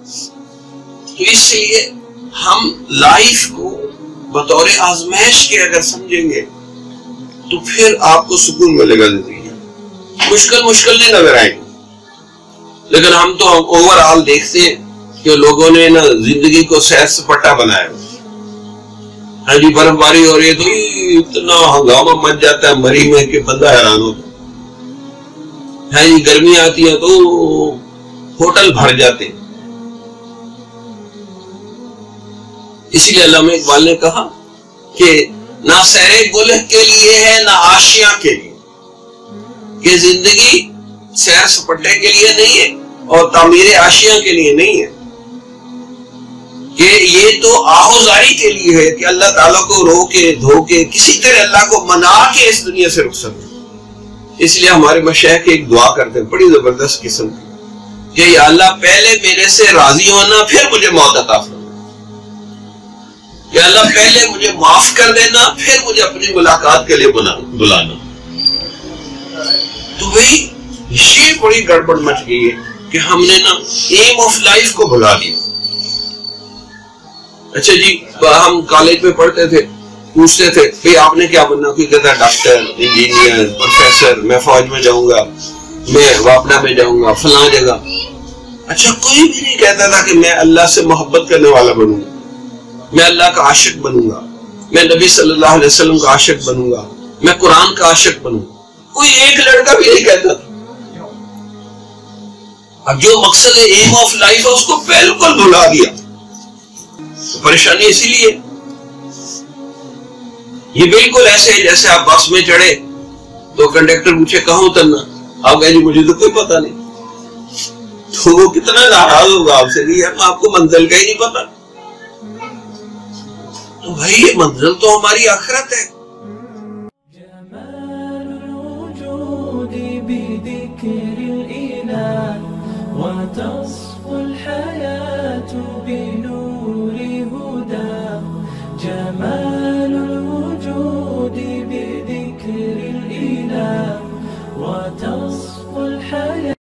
تو اس لیے ہم لائف کو بطور آزمائش کے اگر سمجھیں گے تو پھر آپ کو سکون ملے گا زندگی میں. مشکل نہیں نظر آئے گی، لیکن ہم تو اوور آل دیکھتے ہیں کہ لوگوں نے نا زندگی کو سیر سپاٹا بنایا. ہاں جی، برف باری ہو رہی ہے تو اتنا ہنگامہ مچ جاتا ہے مری میں کہ بندہ حیران ہوتا ہے. ہاں جی، گرمی آتی ہے تو ہوٹل بھر جاتے ہیں. اسی لیے علامہ اقبال نے کہا کہ نہ سیر گلہ کے لیے ہے نہ آشیاں کے لیے، کہ زندگی سیر سپاٹے کے لیے نہیں ہے اور تعمیر آشیاں کے لیے نہیں ہے، کہ یہ تو آہوزاری کے لیے ہے کہ اللہ تعالیٰ کو رو کے دھو کے کسی طرح اللہ کو منا کے اس دنیا سے رخصت ہو. اس لیے ہمارے مشائخ ایک دعا کرتے ہیں بڑی زبردست قسم کی کہ یا اللہ پہلے میرے سے راضی ہونا پھر مجھے موت عطا فرما، یا اللہ پہلے مجھے معاف کر دینا پھر مجھے اپنی ملاقات کے لیے بلانا. تو بھئی یہ بڑی گڑبڑ مچ گئی ہے کہ ہم نے نا ایم آف لائف کو بھلا دیا. اچھا جی، ہم کالج میں پڑھتے تھے، پوچھتے تھے کہ آپ نے کیا بننا، کوئی کہتا ڈاکٹر، انجینئر، پروفیسر، میں فوج میں جاؤں گا، میں واپڈا میں جاؤں گا، فلاں جگہ. اچھا، کوئی بھی نہیں کہتا تھا کہ میں اللہ سے محبت کرنے والا بنوں گا، میں اللہ کا عاشق بنوں گا، میں نبی صلی اللہ علیہ وسلم کا عاشق بنوں گا، میں قرآن کا عاشق بنوں گا. کوئی ایک لڑکا بھی نہیں کہتا تھا. اب جو مقصد ایم آف لائف ہے اس کو بالکل بھلا دیا. پریشانی اسی لیے یہ بالکل ایسے ہے جیسے آپ بس میں چڑھے تو کنڈکٹر پوچھے کہاں اترنا، آپ کہیں جی مجھے تو کوئی پتا نہیں. تو وہ کتنا ناراض ہوگا آپ سے کہ یار آپ کو منزل کا ہی نہیں پتا. تو بھائی یہ منزل تو ہماری آخرت ہے. بذكر الإله وتصفيق